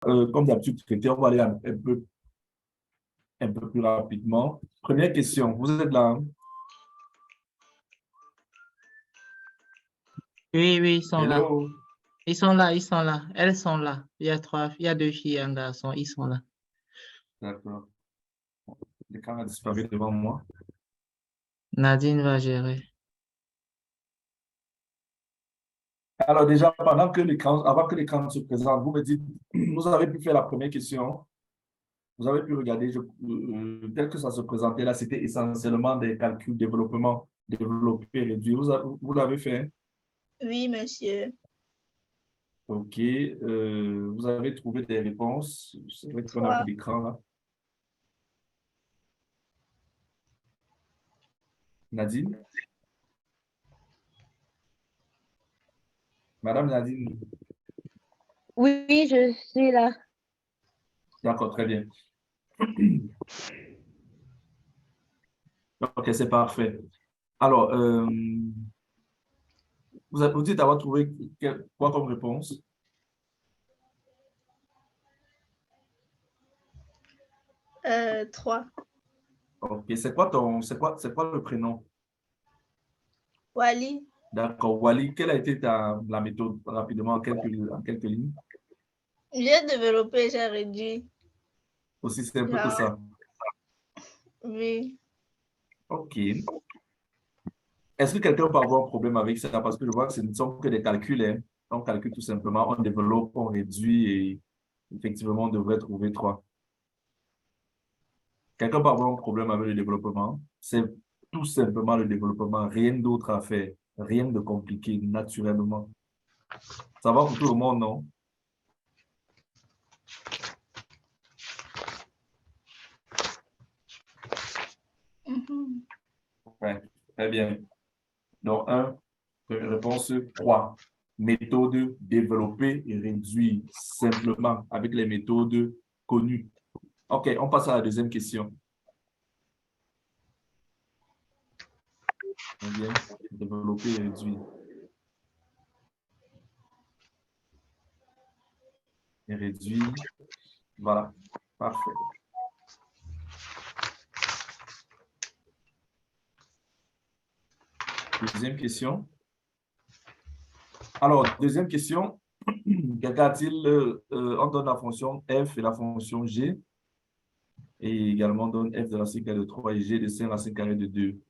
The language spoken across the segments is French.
comme d'habitude, traiter, on va aller un peu plus rapidement. Première question, vous êtes là, hein? Oui, oui, ils sont là. Hello? Ils sont là, ils sont là. Elles sont là. Il y a deux filles et un garçon. Ils sont là. D'accord. L'écran a disparu devant moi. Nadine va gérer. Alors déjà, avant que l'écran se présente, vous me dites, vous avez pu faire la première question, vous avez pu regarder, tel que ça se présentait là, c'était essentiellement des calculs, développement, développer, réduire. Vous l'avez fait? Oui, monsieur. OK. Vous avez trouvé des réponses. C'est vrai qu'on a plus 3. d'écran là. Nadine? Madame Nadine? Oui, je suis là. D'accord, très bien. OK, c'est parfait. Alors, vous dites avoir trouvé quoi comme réponse? 3. OK. C'est quoi le prénom? Wally. D'accord. Wally, quelle a été la méthode rapidement en quelques lignes? J'ai développé, j'ai réduit. Aussi simple que ça. Oui. OK. Est-ce que quelqu'un peut avoir un problème avec ça? Parce que je vois que ce ne sont que des calculs, hein. On calcule tout simplement, on développe, on réduit et effectivement, on devrait trouver 3. Quelqu'un peut avoir un problème avec le développement? C'est tout simplement le développement, rien d'autre à faire, rien de compliqué, naturellement. Ça va pour tout le monde, non? Ouais, très bien. Donc, réponse 3. Méthode développer et réduire simplement avec les méthodes connues. OK, on passe à la deuxième question. Très bien. Développer et réduire. Et réduire. Voilà. Parfait. Deuxième question. Alors, deuxième question. Quelqu'un a-t-il, on donne la fonction f et la fonction g, et également on donne f de racine carrée de 3 et g de 5 racine carrée de 2.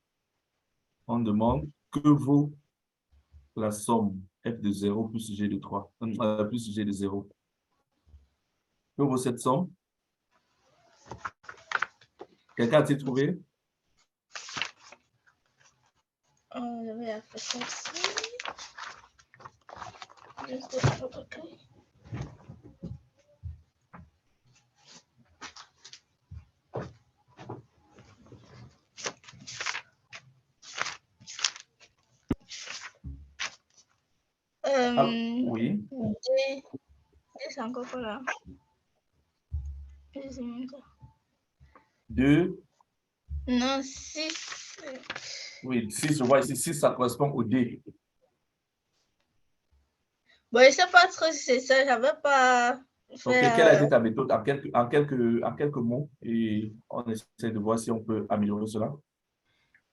On demande que vaut la somme f de 0 plus g de 3, plus g de 0. Que vaut cette somme? Quelqu'un a-t-il trouvé? Je vais faire ça ici. Oui. D, c'est encore quoi là? 2. Non, 6. Oui, 6, je vois ici, 6, ça correspond au D. Bon, je ne sais pas trop si c'est ça. J'avais pas OK, fait. quelle a été ta méthode en quelques mots et on essaie de voir si on peut améliorer cela.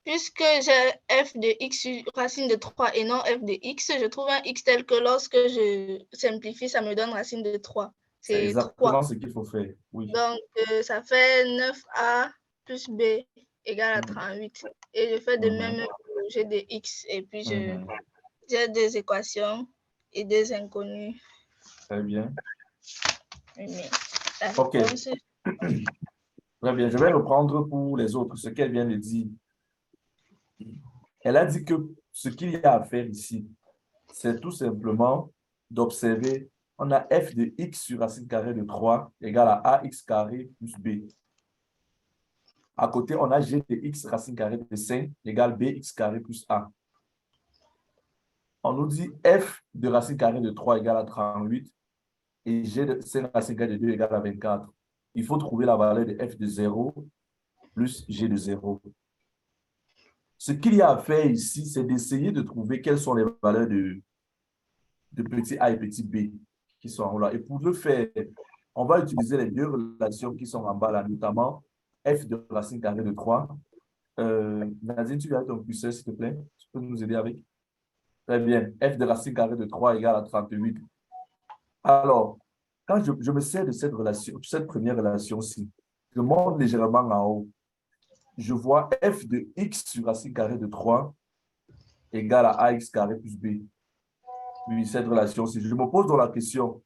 Puisque j'ai f de x sur racine de 3 et non f de x, je trouve un x tel que lorsque je simplifie, ça me donne racine de 3. C'est C'est exactement 3. ce qu'il faut faire, oui. Donc, ça fait 9a plus b égale à 38. Et je fais de même pour g de x. Et puis, j'ai des équations et des inconnus. Très bien. Mais la OK. réponse... Très bien. Je vais reprendre pour les autres ce qu'elle vient de dire. Elle a dit que ce qu'il y a à faire ici, c'est tout simplement d'observer, on a f de x sur racine carrée de 3 égale à ax carré plus b. À côté, on a g de x racine carrée de 5 égale bx carré plus a. On nous dit f de racine carrée de 3 égale à 38 et g de 5 racine carrée de 2 égale à 24. Il faut trouver la valeur de f de 0 plus g de 0. Ce qu'il y a à faire ici, c'est d'essayer de trouver quelles sont les valeurs de petit a et petit b qui sont là. Et pour le faire, on va utiliser les deux relations qui sont en bas là, notamment f de racine carrée de 3. Nadine, tu as ton curseur, s'il te plaît? Tu peux nous aider avec? Très bien. F de racine carrée de 3 égale à 38. Alors, quand je me sers de cette relation, cette première relation-ci, je monte légèrement en haut. Je vois f de x sur racine carrée de 3 égale à ax carré plus b. Oui, cette relation-ci. Je me pose dans la question.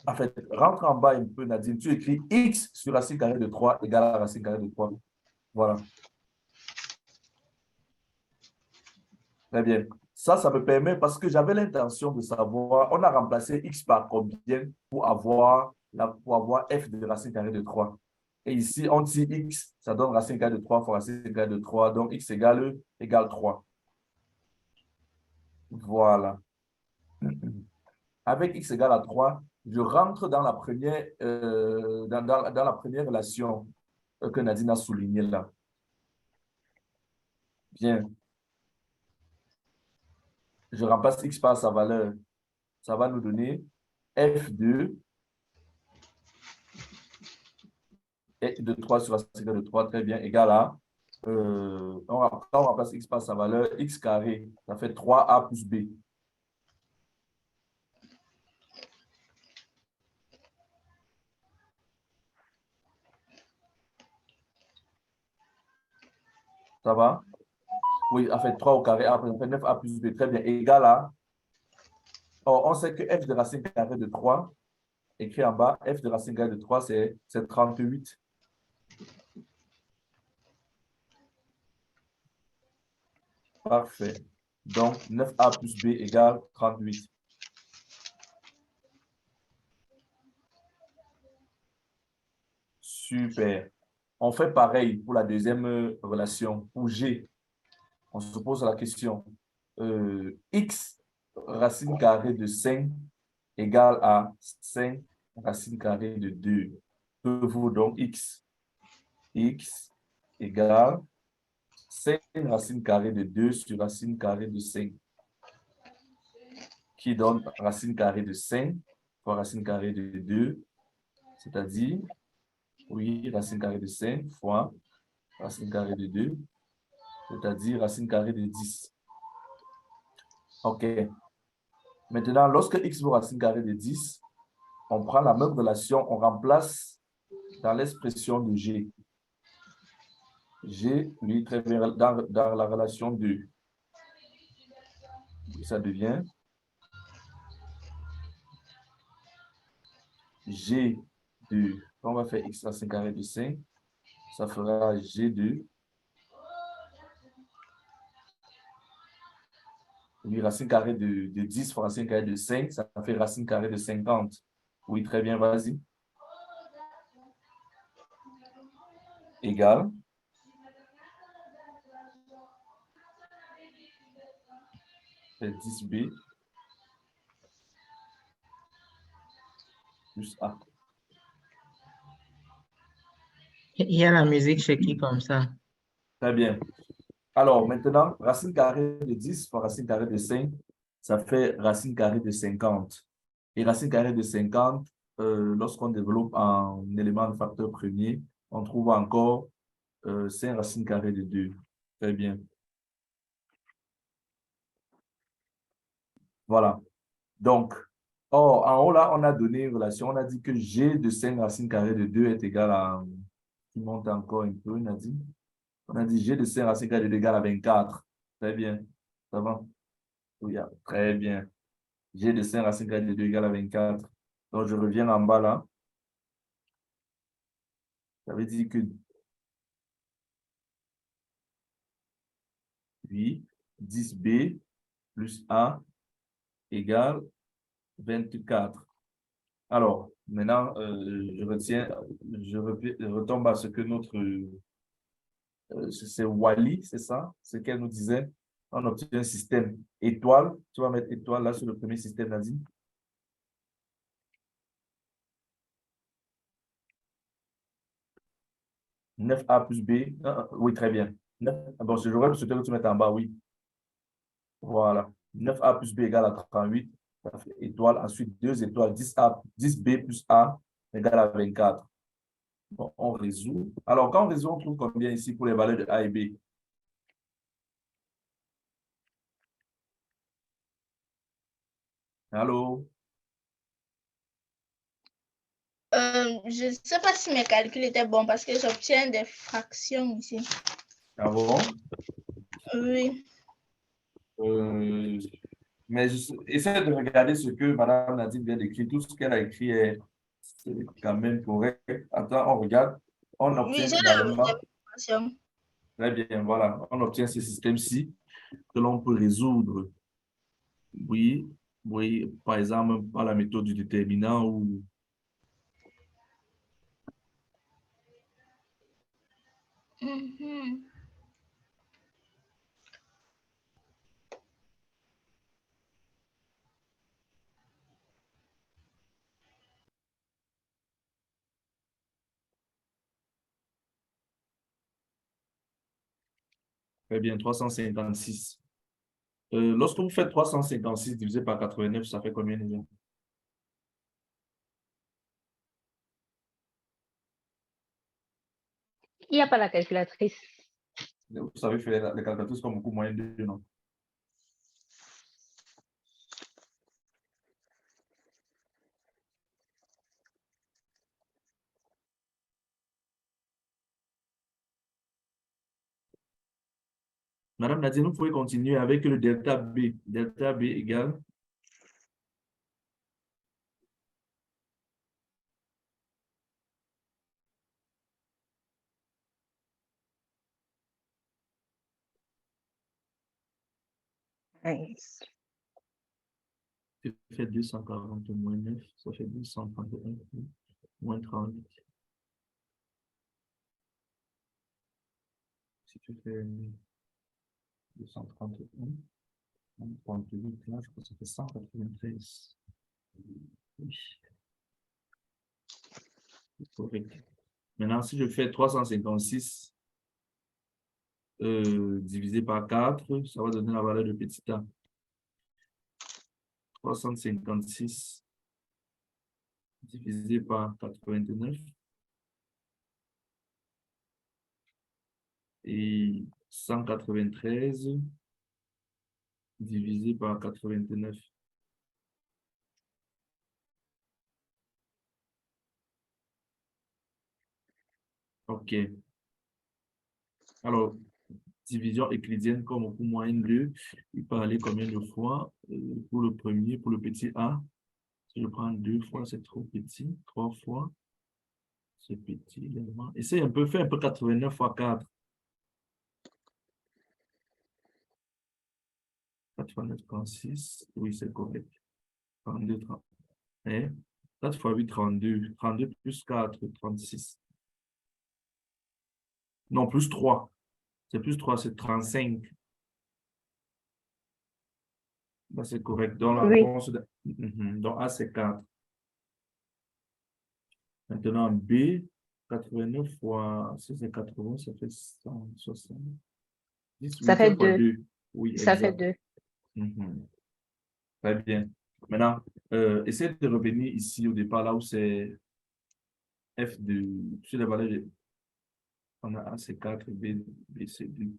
En fait, rentre en bas un peu, Nadine. Tu écris x sur racine carrée de 3 égale à racine carrée de 3. Voilà. Très bien. Ça me permet, parce que j'avais l'intention de savoir, on a remplacé x par combien pour avoir f de racine carrée de 3. Et ici, on dit x, ça donne racine carrée de 3 fois racine carrée de 3, donc x égale 3. Voilà. Avec x égale à 3, je rentre dans la première, dans la première relation que Nadine a soulignée là. Bien. Je remplace x par sa valeur. Ça va nous donner f2 de 3 sur racine carrée de 3, très bien, égal à, on remplace x par sa valeur, x carré, ça fait 3a plus b. Ça va? Oui, en fait, 3 au carré, après, on fait 9a plus b, très bien, égal à, on sait que f de racine carrée de 3, écrit en bas, f de racine carrée de 3, c'est 38. Parfait. Donc, 9a plus b égale 38. Super. On fait pareil pour la deuxième relation, pour G. On se pose la question. X racine carrée de 5 égale à 5 racine carrée de 2. Que vaut donc X? X égale 5 racine carrée de 2 sur racine carrée de 5. Qui donne racine carrée de 5 fois racine carrée de 2. C'est-à-dire, oui, racine carrée de 5 fois racine carrée de 2. C'est-à-dire racine carrée de 10. OK. Maintenant, lorsque x vaut racine carrée de 10, on prend la même relation, on remplace dans l'expression de g. G, lui, très bien, dans la relation 2. Ça devient g de, on va faire x racine carrée de 5, ça fera g de, oui, racine carrée de 10 fois racine carrée de 5, ça fait racine carrée de 50. Oui, très bien, vas-y. Égal. C'est 10b plus a. Il y a la musique chez qui comme ça? Très bien. Alors, maintenant, racine carrée de 10 fois racine carrée de 5, ça fait racine carrée de 50. Et racine carrée de 50, lorsqu'on développe un élément de facteur premier, on trouve encore 5 racine carrée de 2. Très bien. Voilà. Donc, en haut là, on a donné une relation. On a dit que g de 5 racine carrée de 2 est égal à... Tu montes encore un peu, Nadine. On a dit g de 5 racine carrée de 2 égale à 24. Très bien. Ça va? Oui, très bien. G de 5 racine carrée de 2 égale à 24. Donc, je reviens en bas là. Ça veut dire que oui, 10b plus a égale 24. Alors, maintenant, je retombe à ce que notre, c'est Wally, c'est ça? Ce qu'elle nous disait. On obtient un système étoile. Tu vas mettre étoile là sur le premier système, Nadine. « 9a plus b. Oui, très bien. 9, bon, j'aurais souhaité que tu mettes en bas, oui. Voilà. 9a plus b égale à 38. Ça fait étoile, ensuite 2 étoiles, 10A, 10B plus A égale à 24. Bon, on résout. Alors, quand on résout, on trouve combien ici pour les valeurs de A et B? Allô? Je ne sais pas si mes calculs étaient bons parce que j'obtiens des fractions ici. Ah bon? Oui. Mais essaie de regarder ce que Madame Nadine vient d'écrire. Tout ce qu'elle a écrit est quand même correct. Attends, on regarde. On Oui, obtient j'ai finalement, les fractions. très bien, voilà, on obtient ce système-ci que l'on peut résoudre. Oui, oui, par exemple, par la méthode du déterminant ou Mhm. très bien, 356. Lorsque vous faites 356 divisé par 89, ça fait combien déjà? Il n'y a pas la calculatrice. Vous savez faire les calculatrices comme beaucoup moyen de non? Madame Nadine, vous pouvez continuer avec le delta B. Delta B égale Nice. ça fait 240 moins 9, ça fait 231 moins 38. Si tu fais 231 moins 38, là, je crois que ça fait 193. Oui, c'est correct. Maintenant, si je fais 356 divisé par 4, ça va donner la valeur de petit a. 356 divisé par 89 et 193 divisé par 89. OK. Alors, division euclidienne comme au cours moyenne 2, il peut aller combien de fois? Pour le premier, pour le petit a, si je prends 2 fois, c'est trop petit. 3 fois, c'est petit également. Essaye un peu, fais un peu 89 fois 4. 89,6. Oui, c'est correct. 32, 30. Eh? 4 fois 8, 32. 32 plus 4, 36. Non, plus 3. C'est plus 3, c'est 35. Là, c'est correct. Donc, la Oui. réponse, donc A, c'est 4. Maintenant, B, 89 fois, si c'est 80, ça fait 160. 10, Ça 8 fait fois 2. 2. Oui, Ça fait exact. 2. Très bien. Maintenant, essayez de revenir ici au départ, là où c'est F de, sur les valeurs de, on a A, c'est 4, B, c'est 2.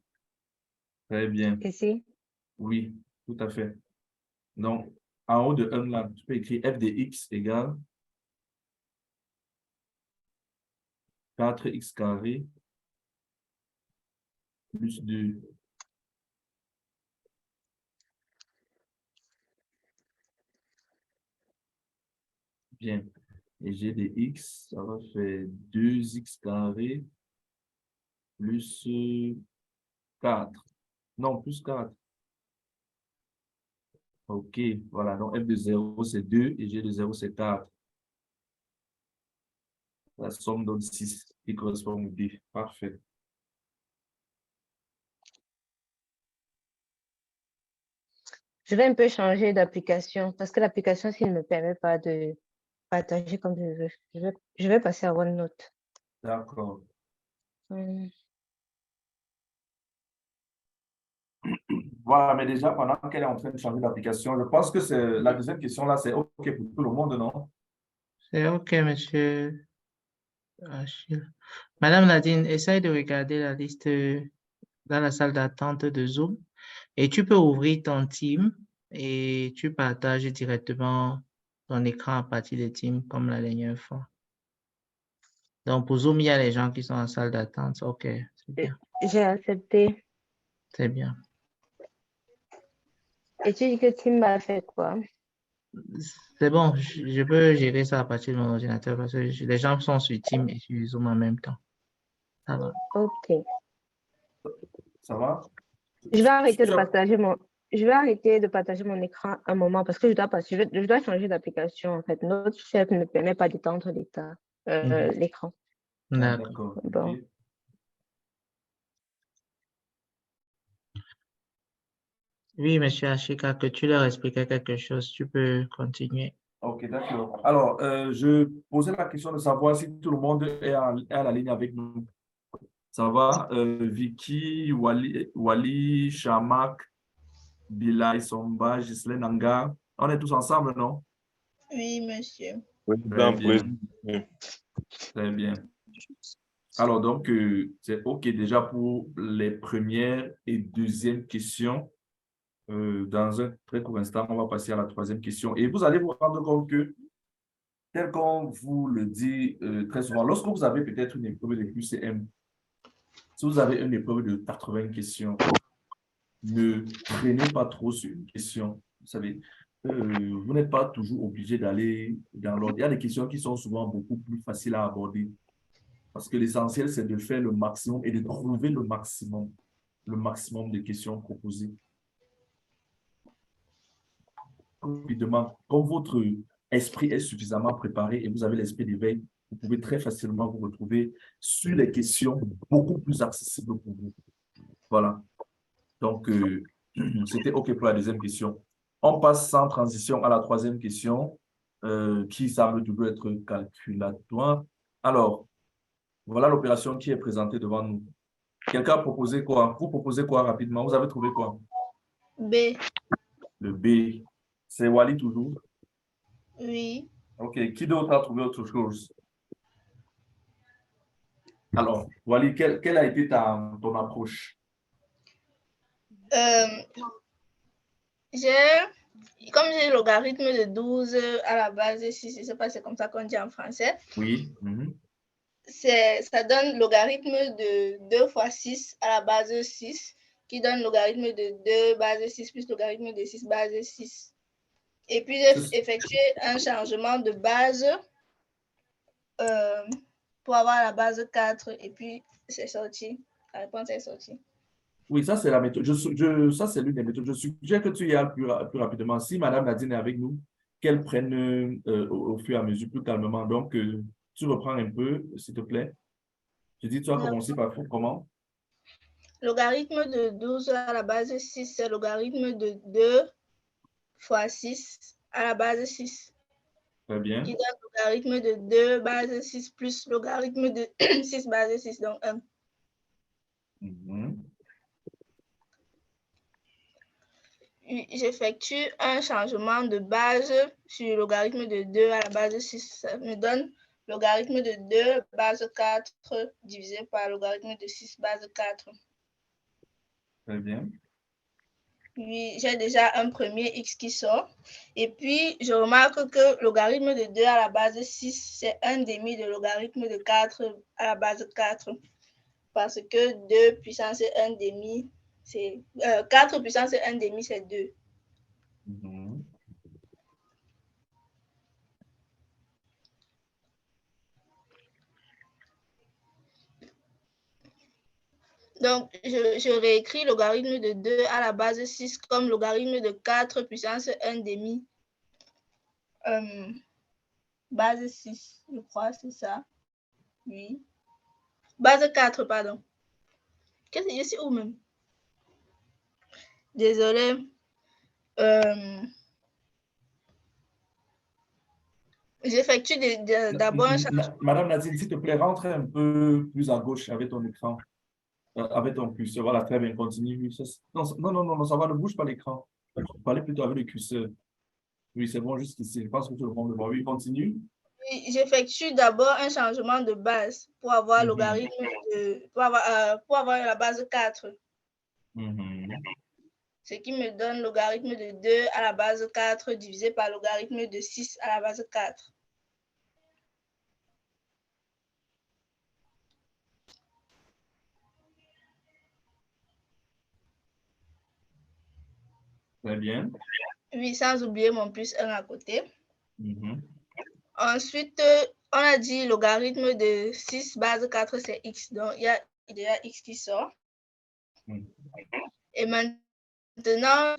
Très bien. Ici. Oui, tout à fait. Donc, en haut de 1, là, tu peux écrire F de X égale 4x carré plus 2. Bien. Et G de X, ça va faire 2x carré plus 4. Non, plus 4. OK, voilà. Donc, F de 0, c'est 2 et G de 0, c'est 4. La somme donne 6 qui correspond au D. Parfait. Je vais un peu changer d'application parce que l'application, s'il ne me permet pas de partager comme je veux, je vais passer à OneNote. D'accord. Voilà, mais déjà, pendant qu'elle est en train de changer d'application, je pense que c'est la deuxième question là, c'est OK pour tout le monde, non? C'est OK, monsieur Achille. Madame Nadine, essaye de regarder la liste dans la salle d'attente de Zoom et tu peux ouvrir ton Team et tu partages directement ton écran à partir de Team comme la dernière fois. Donc, pour Zoom, il y a les gens qui sont en salle d'attente. OK, c'est bien. J'ai accepté. C'est bien. Et tu dis que Tim a fait quoi? C'est bon, je peux gérer ça à partir de mon ordinateur parce que les gens sont sur Team et sur Zoom en même temps. Ça va. OK. Ça va? Je vais arrêter de partager mon écran un moment parce que je dois changer d'application en fait. Notre chef ne permet pas d'étendre l'écran. D'accord. D'accord. Bon. OK. Oui, monsieur Ashika, que tu leur expliquais quelque chose, tu peux continuer. OK, d'accord. Alors, je posais la question de savoir si tout le monde est à la ligne avec nous. Ça va? Vicky, Wally, Shamak, Bilal, Somba, Ghislaine Nanga. On est tous ensemble, non? Oui, monsieur. Très bien. Très bien. Alors, donc, c'est OK déjà pour les premières et deuxièmes questions. Dans un très court instant, on va passer à la troisième question. Et vous allez vous rendre compte que, tel qu'on vous le dit très souvent, lorsque vous avez peut-être une épreuve de QCM, si vous avez une épreuve de 80 questions, ne traînez pas trop sur une question. Vous savez, vous n'êtes pas toujours obligé d'aller dans l'ordre. Il y a des questions qui sont souvent beaucoup plus faciles à aborder. Parce que l'essentiel, c'est de faire le maximum et de trouver le maximum de questions proposées. Évidemment, quand votre esprit est suffisamment préparé et vous avez l'esprit d'éveil, vous pouvez très facilement vous retrouver sur les questions beaucoup plus accessibles pour vous. Voilà. Donc, c'était OK pour la deuxième question. On passe sans transition à la troisième question, qui semble toujours être calculatoire. Alors, voilà l'opération qui est présentée devant nous. Quelqu'un a proposé quoi? Vous proposez quoi rapidement? Vous avez trouvé quoi? B. Le B. C'est Wally toujours? Oui. OK. Qui d'autre a trouvé autre chose? Alors, Wally, quelle a été ton approche? Comme j'ai le logarithme de 12 à la base de 6, je ne sais pas, c'est comme ça qu'on dit en français. Oui. Ça donne logarithme de 2 fois 6 à la base de 6, qui donne logarithme de 2 base de 6 plus logarithme de 6 base de 6. Et puis, j'ai effectué un changement de base pour avoir la base 4. Et puis, c'est sorti. La réponse est sortie. Oui, ça, c'est la méthode. Ça, c'est l'une des méthodes. Je suggère que tu y ailles plus rapidement. Si Madame Nadine est avec nous, qu'elle prenne au fur et à mesure, plus calmement. Donc, tu reprends un peu, s'il te plaît. Je dis, tu as commencé par comment? Logarithme de 12 à la base 6, c'est logarithme de 2 fois 6 à la base 6. Très bien. Qui donne logarithme de 2 base 6 plus logarithme de 6 base 6, donc 1. J'effectue un changement de base sur le logarithme de 2 à la base 6. Ça me donne logarithme de 2 base 4 divisé par logarithme de 6 base 4. Très bien. Puis, j'ai déjà un premier x qui sort. Et puis, je remarque que logarithme de 2 à la base 6, c'est 1/2 de logarithme de 4 à la base 4. Parce que 2 puissance 1/2, c'est 4 puissance 1/2, c'est 2. Donc, je réécris logarithme de 2 à la base 6 comme logarithme de 4 puissance 1/2. Base 6, je crois, c'est ça. Oui. Base 4, pardon. Qu'est-ce que je suis où même? Désolée. J'effectue d'abord un changement. Madame Nadine, s'il te plaît, rentre un peu plus à gauche avec ton écran. Avec ton curseur, voilà, très bien, continue. Non, non, ça va, ne bouge pas l'écran. Parlez plutôt avec le curseur. Oui, c'est bon, jusqu'ici. Je pense que tout le monde le voit. Oui, continue. J'effectue d'abord un changement de base pour avoir logarithme pour avoir la base 4. Ce qui me donne logarithme de 2 à la base 4 divisé par logarithme de 6 à la base 4. Très bien. Oui, sans oublier mon plus 1 à côté. Ensuite, on a dit logarithme de 6 base 4, c'est x. Donc, il y a x qui sort. Et maintenant,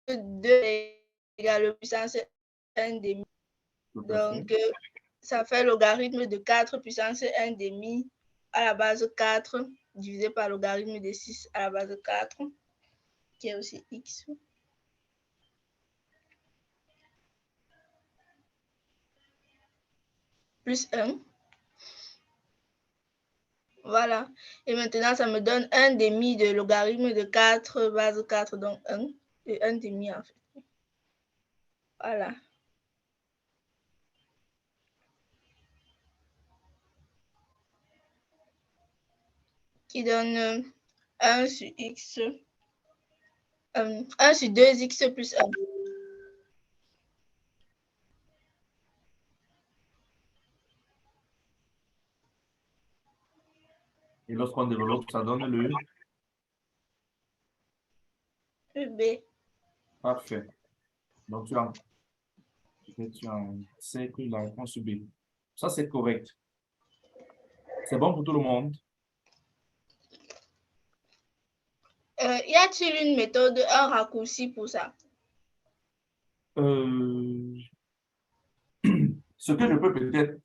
2 est égal à puissance 1 demi. Donc, ça fait logarithme de 4 puissance 1 demi à la base 4 divisé par logarithme de 6 à la base 4, qui est aussi x. Plus 1. Voilà. Et maintenant, ça me donne 1 demi de logarithme de 4 base 4, donc 1. Et 1 demi, en fait. Voilà. Qui donne 1 sur x. 1 sur 2x plus 1. Et lorsqu'on développe, ça donne le... Le b. Parfait. Donc, tu as que la réponse B. Ça, c'est correct. C'est bon pour tout le monde? Y a-t-il une méthode, un raccourci pour ça? Ce que je peux peut-être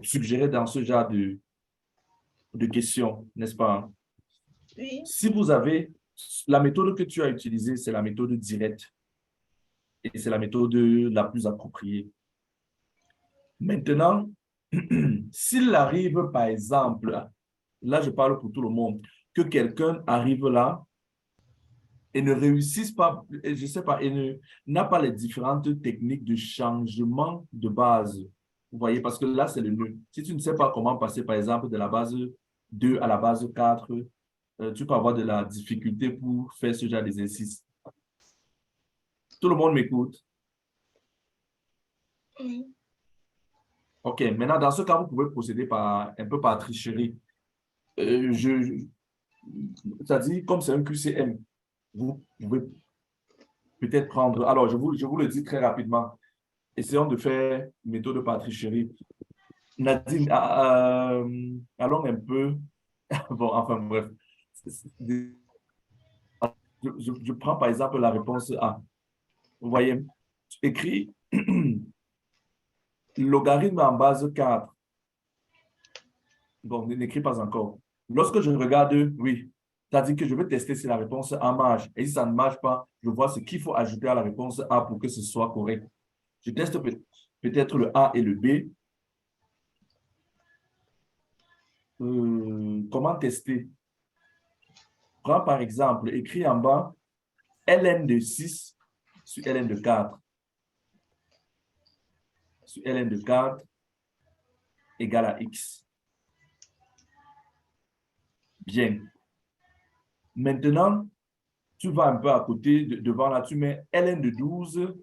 suggérer dans ce genre de questions, n'est-ce pas? Oui. Si vous avez, la méthode que tu as utilisée, c'est la méthode directe et c'est la méthode la plus appropriée. Maintenant, s'il arrive, par exemple, là je parle pour tout le monde, que quelqu'un arrive là et ne réussisse pas, je ne sais pas, et n'a pas les différentes techniques de changement de base. Vous voyez, parce que là, c'est le nœud. Si tu ne sais pas comment passer, par exemple, de la base 2 à la base 4, tu peux avoir de la difficulté pour faire ce genre d'exercice. Tout le monde m'écoute? Oui. OK. Maintenant, dans ce cas, vous pouvez procéder un peu par tricherie. C'est-à-dire, comme c'est un QCM, vous pouvez peut-être prendre... Alors, je vous le dis très rapidement. Essayons de faire une méthode par tricherie. Nadine, allons un peu... Bon, enfin, bref. Je prends par exemple la réponse A. Vous voyez, tu écris logarithme en base 4. Bon, n'écris pas encore. Lorsque je regarde, oui, c'est-à-dire que je veux tester si la réponse A marche. Et si ça ne marche pas, je vois ce qu'il faut ajouter à la réponse A pour que ce soit correct. Je teste peut-être le A et le B. Comment tester? Prends par exemple, écris en bas ln de 6 sur ln de 4. Sur ln de 4 égale à x. Bien. Maintenant, tu vas un peu à côté, devant là, tu mets ln de 12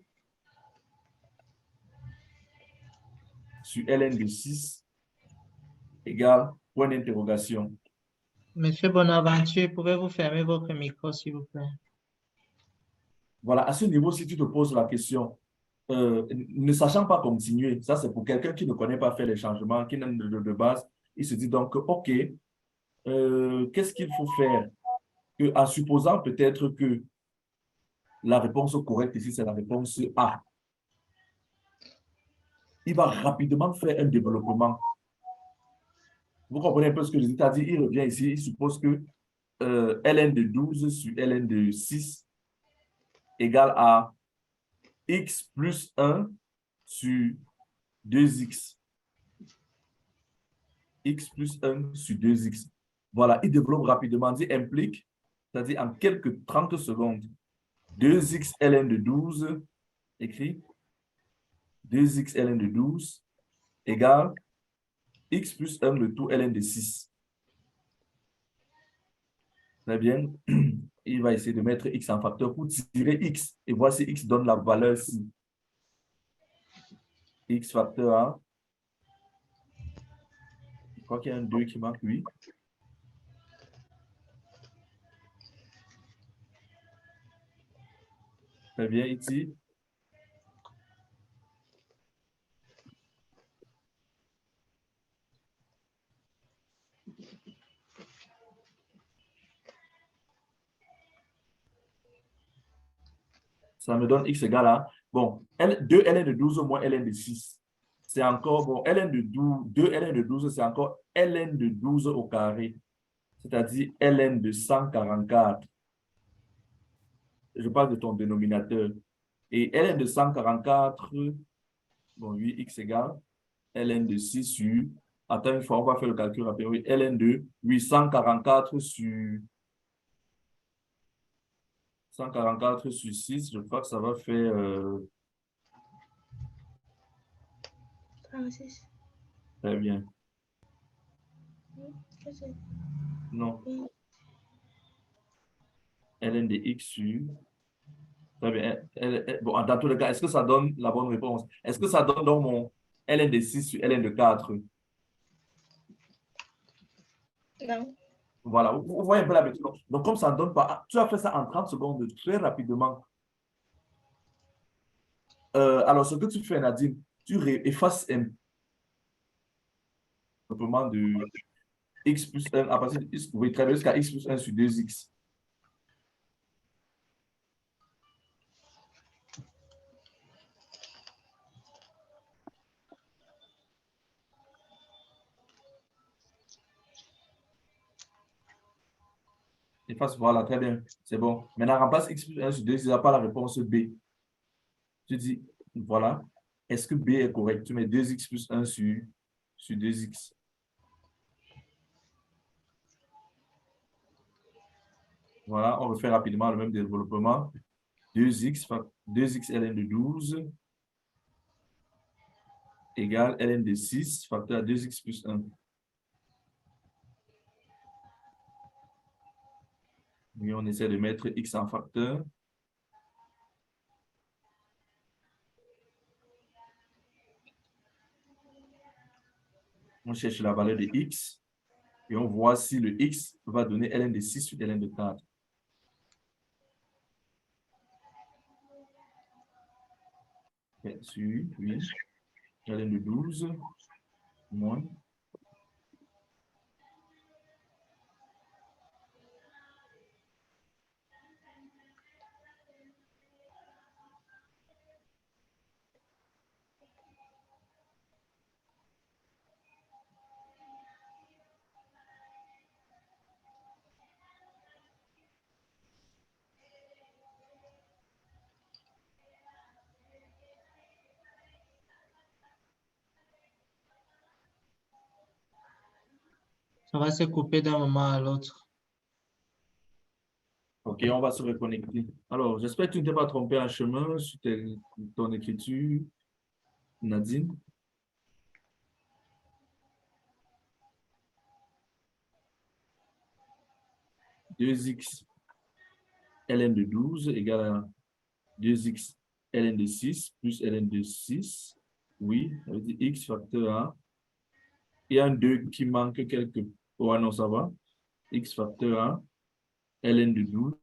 sur ln de 6 égale point d'interrogation. Monsieur Bonaventure, pouvez-vous fermer votre micro, s'il vous plaît? Voilà, à ce niveau, si tu te poses la question, ne sachant pas continuer, ça c'est pour quelqu'un qui ne connaît pas faire les changements, qui n'a de base, il se dit donc, OK, qu'est-ce qu'il faut faire? En supposant peut-être que la réponse correcte ici, c'est la réponse A. Il va rapidement faire un développement. Vous comprenez un peu ce que je dis? C'est-à-dire, il revient ici, il suppose que ln de 12 sur ln de 6 égale à x plus 1 sur 2x. X plus 1 sur 2x. Voilà, il développe rapidement, dit implique, c'est-à-dire en quelques 30 secondes. 2x ln de 12, écrit 2x ln de 12 égale x plus 1 le tout ln de 6. Très bien. Il va essayer de mettre x en facteur pour tirer x. Et voici x donne la valeur ci. X facteur A. Je crois qu'il y a un 2 qui marque, oui. Très bien, ici. Ça me donne x égale à, bon, 2 ln de 12 moins ln de 6. C'est encore, bon, ln de 12, 2 ln de 12, c'est encore ln de 12 au carré. C'est-à-dire ln de 144. Je parle de ton dénominateur. Et ln de 144, bon, 8x égale ln de 6 sur, attends une fois, on va faire le calcul rapide. Oui, ln de 844 sur 144 sur 6, je crois que ça va faire 36. très bien. Non. ln de x sur. Très bien. Bon, dans tous les cas, est-ce que ça donne la bonne réponse? Est-ce que ça donne donc mon ln de 6 sur ln de 4? Non. Voilà, vous voyez un peu la méthode. Donc, comme ça ne donne pas, tu as fait ça en 30 secondes, très rapidement. Alors, ce que tu fais, Nadine, tu effaces un simplement de x plus 1 à partir de x, vous pouvez traduire jusqu'à x plus 1 sur 2x. Efface, voilà, très bien, c'est bon. Maintenant, remplace x plus 1 sur 2x, il n'y a pas la réponse B. Tu dis, voilà, est-ce que B est correct? Tu mets 2x plus 1 sur 2x. Voilà, on refait rapidement le même développement. 2x ln de 12 égale ln de 6 facteur 2x plus 1. Et on essaie de mettre x en facteur. On cherche la valeur de x et on voit si le x va donner ln de 6 sur ln de 4. Sur, oui, ln de 12 moins. Ça va se couper d'un moment à l'autre. OK, on va se reconnecter. Alors, j'espère que tu ne t'es pas trompé en chemin sur ton écriture, Nadine. Deux x ln de 12 égale à 2x ln de 6 plus ln de 6. Oui, ça veut dire x facteur A. Il y a un 2 qui manque quelque. Ouais, non, ça va. X facteur A, ln de 12